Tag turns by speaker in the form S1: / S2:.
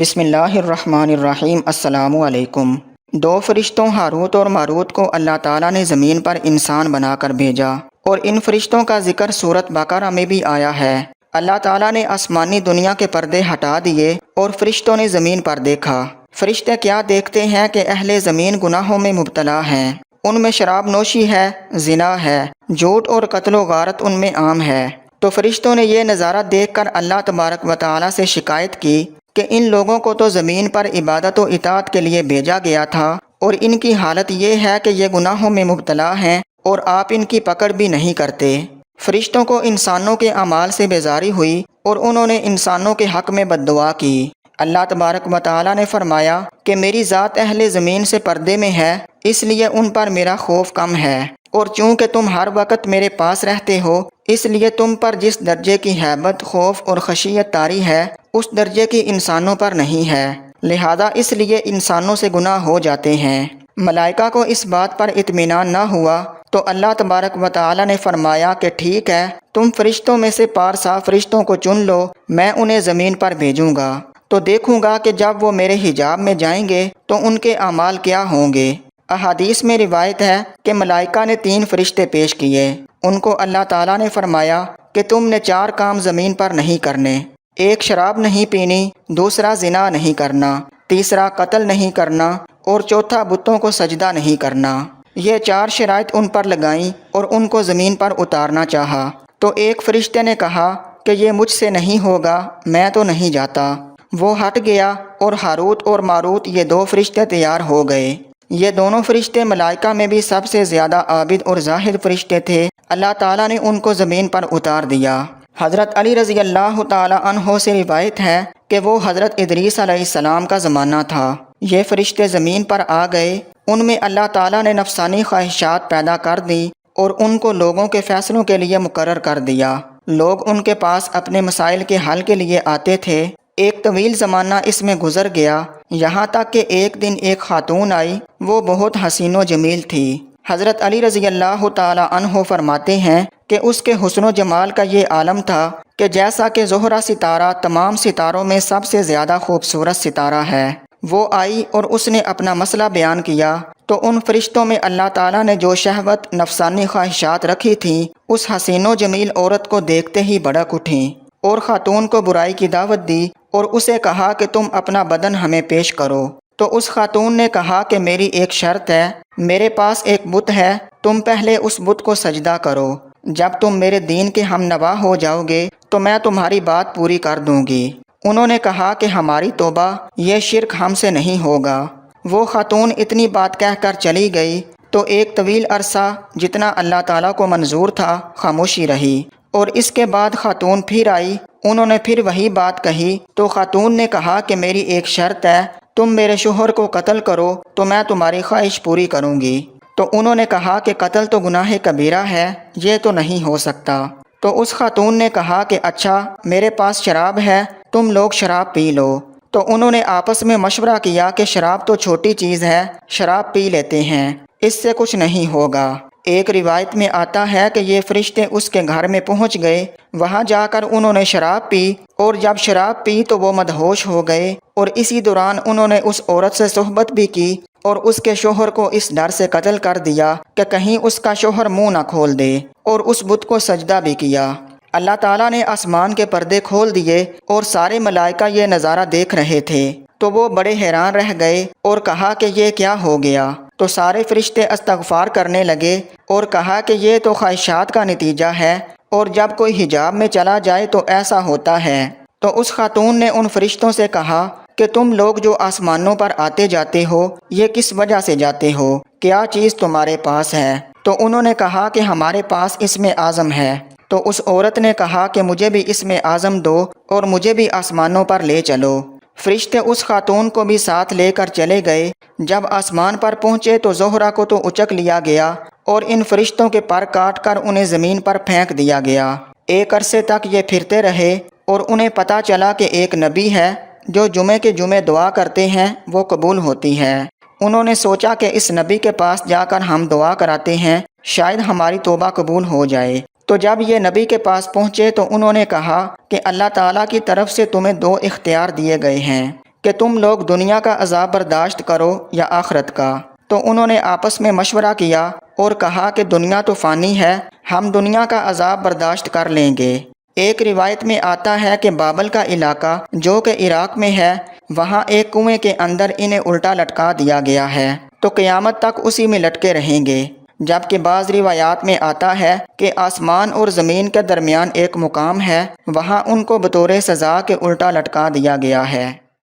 S1: بسم اللہ الرحمن الرحیم۔ السلام علیکم۔ دو فرشتوں ہاروت اور ماروت کو اللہ تعالیٰ نے زمین پر انسان بنا کر بھیجا، اور ان فرشتوں کا ذکر سورۃ بقرہ میں بھی آیا ہے۔ اللہ تعالیٰ نے آسمانی دنیا کے پردے ہٹا دیے اور فرشتوں نے زمین پر دیکھا۔ فرشتے کیا دیکھتے ہیں کہ اہل زمین گناہوں میں مبتلا ہیں۔ ان میں شراب نوشی ہے، زنا ہے، جھوٹ اور قتل و غارت ان میں عام ہے۔ تو فرشتوں نے یہ نظارہ دیکھ کر اللہ تبارک و تعالیٰ سے شکایت کی کہ ان لوگوں کو تو زمین پر عبادت و اطاعت کے لیے بھیجا گیا تھا، اور ان کی حالت یہ ہے کہ یہ گناہوں میں مبتلا ہیں اور آپ ان کی پکڑ بھی نہیں کرتے۔ فرشتوں کو انسانوں کے اعمال سے بیزاری ہوئی اور انہوں نے انسانوں کے حق میں بد دعا کی۔ اللہ تبارک و تعالیٰ نے فرمایا کہ میری ذات اہل زمین سے پردے میں ہے، اس لیے ان پر میرا خوف کم ہے، اور چونکہ تم ہر وقت میرے پاس رہتے ہو، اس لیے تم پر جس درجے کی ہیبت، خوف اور خشیت طاری ہے، اس درجے کی انسانوں پر نہیں ہے، لہذا اس لیے انسانوں سے گناہ ہو جاتے ہیں۔ ملائکہ کو اس بات پر اطمینان نہ ہوا تو اللہ تبارک و تعالیٰ نے فرمایا کہ ٹھیک ہے، تم فرشتوں میں سے پارسا فرشتوں کو چن لو، میں انہیں زمین پر بھیجوں گا، تو دیکھوں گا کہ جب وہ میرے حجاب میں جائیں گے تو ان کے اعمال کیا ہوں گے۔ احادیث میں روایت ہے کہ ملائکہ نے 3 فرشتے پیش کیے۔ ان کو اللہ تعالیٰ نے فرمایا کہ تم نے 4 کام زمین پر نہیں کرنے، 1 شراب نہیں پینی، 2 زنا نہیں کرنا، 3 قتل نہیں کرنا، اور 4 بتوں کو سجدہ نہیں کرنا۔ یہ 4 شرائط ان پر لگائیں اور ان کو زمین پر اتارنا چاہا، تو ایک فرشتے نے کہا کہ یہ مجھ سے نہیں ہوگا، میں تو نہیں جاتا۔ وہ ہٹ گیا اور ہاروت اور ماروت یہ 2 فرشتے تیار ہو گئے۔ یہ دونوں فرشتے ملائکہ میں بھی سب سے زیادہ عابد اور زاہد فرشتے تھے۔ اللہ تعالیٰ نے ان کو زمین پر اتار دیا۔ حضرت علی رضی اللہ تعالیٰ عنہ سے روایت ہے کہ وہ حضرت ادریس علیہ السلام کا زمانہ تھا۔ یہ فرشتے زمین پر آ گئے، ان میں اللہ تعالیٰ نے نفسانی خواہشات پیدا کر دی اور ان کو لوگوں کے فیصلوں کے لیے مقرر کر دیا۔ لوگ ان کے پاس اپنے مسائل کے حل کے لیے آتے تھے۔ ایک طویل زمانہ اس میں گزر گیا، یہاں تک کہ ایک دن ایک خاتون آئی، وہ بہت حسین و جمیل تھی۔ حضرت علی رضی اللہ تعالیٰ عنہ فرماتے ہیں کہ اس کے حسن و جمال کا یہ عالم تھا کہ جیسا کہ زہرہ ستارہ تمام ستاروں میں سب سے زیادہ خوبصورت ستارہ ہے۔ وہ آئی اور اس نے اپنا مسئلہ بیان کیا، تو ان فرشتوں میں اللہ تعالیٰ نے جو شہوت، نفسانی خواہشات رکھی تھیں، اس حسین و جمیل عورت کو دیکھتے ہی بھڑک اٹھیں اور خاتون کو برائی کی دعوت دی اور اسے کہا کہ تم اپنا بدن ہمیں پیش کرو۔ تو اس خاتون نے کہا کہ میری ایک شرط ہے، میرے پاس ایک بت ہے، تم پہلے اس بت کو سجدہ کرو، جب تم میرے دین کے ہم نوا ہو جاؤ گے تو میں تمہاری بات پوری کر دوں گی۔ انہوں نے کہا کہ ہماری توبہ، یہ شرک ہم سے نہیں ہوگا۔ وہ خاتون اتنی بات کہہ کر چلی گئی تو ایک طویل عرصہ، جتنا اللہ تعالیٰ کو منظور تھا، خاموشی رہی، اور اس کے بعد خاتون پھر آئی، انہوں نے پھر وہی بات کہی، تو خاتون نے کہا کہ میری ایک شرط ہے، تم میرے شوہر کو قتل کرو تو میں تمہاری خواہش پوری کروں گی۔ تو انہوں نے کہا کہ قتل تو گناہ کبیرہ ہے، یہ تو نہیں ہو سکتا۔ تو اس خاتون نے کہا کہ اچھا، میرے پاس شراب ہے، تم لوگ شراب پی لو۔ تو انہوں نے آپس میں مشورہ کیا کہ شراب تو چھوٹی چیز ہے، شراب پی لیتے ہیں، اس سے کچھ نہیں ہوگا۔ ایک روایت میں آتا ہے کہ یہ فرشتے اس کے گھر میں پہنچ گئے، وہاں جا کر انہوں نے شراب پی، اور جب شراب پی تو وہ مدہوش ہو گئے، اور اسی دوران انہوں نے اس عورت سے صحبت بھی کی اور اس کے شوہر کو اس ڈر سے قتل کر دیا کہ کہیں اس کا شوہر منہ نہ کھول دے، اور اس بت کو سجدہ بھی کیا۔ اللہ تعالیٰ نے آسمان کے پردے کھول دیے اور سارے ملائکہ یہ نظارہ دیکھ رہے تھے، تو وہ بڑے حیران رہ گئے اور کہا کہ یہ کیا ہو گیا؟ تو سارے فرشتے استغفار کرنے لگے اور کہا کہ یہ تو خواہشات کا نتیجہ ہے، اور جب کوئی حجاب میں چلا جائے تو ایسا ہوتا ہے۔ تو اس خاتون نے ان فرشتوں سے کہا کہ تم لوگ جو آسمانوں پر آتے جاتے ہو، یہ کس وجہ سے جاتے ہو؟ کیا چیز تمہارے پاس ہے؟ تو انہوں نے کہا کہ ہمارے پاس اسم اعظم ہے۔ تو اس عورت نے کہا کہ مجھے بھی اسم اعظم دو اور مجھے بھی آسمانوں پر لے چلو۔ فرشتے اس خاتون کو بھی ساتھ لے کر چلے گئے۔ جب آسمان پر پہنچے تو زہرہ کو تو اچک لیا گیا اور ان فرشتوں کے پر کاٹ کر انہیں زمین پر پھینک دیا گیا۔ ایک عرصے تک یہ پھرتے رہے اور انہیں پتہ چلا کہ ایک نبی ہے، جو جمعے کے جمعے دعا کرتے ہیں وہ قبول ہوتی ہے۔ انہوں نے سوچا کہ اس نبی کے پاس جا کر ہم دعا کراتے ہیں، شاید ہماری توبہ قبول ہو جائے۔ تو جب یہ نبی کے پاس پہنچے تو انہوں نے کہا کہ اللہ تعالیٰ کی طرف سے تمہیں 2 اختیار دیے گئے ہیں، کہ تم لوگ دنیا کا عذاب برداشت کرو یا آخرت کا؟ تو انہوں نے آپس میں مشورہ کیا اور کہا کہ دنیا تو فانی ہے، ہم دنیا کا عذاب برداشت کر لیں گے۔ ایک روایت میں آتا ہے کہ بابل کا علاقہ جو کہ عراق میں ہے، وہاں ایک کنویں کے اندر انہیں الٹا لٹکا دیا گیا ہے، تو قیامت تک اسی میں لٹکے رہیں گے۔ جبکہ بعض روایات میں آتا ہے کہ آسمان اور زمین کے درمیان ایک مقام ہے، وہاں ان کو بطور سزا کے الٹا لٹکا دیا گیا ہے۔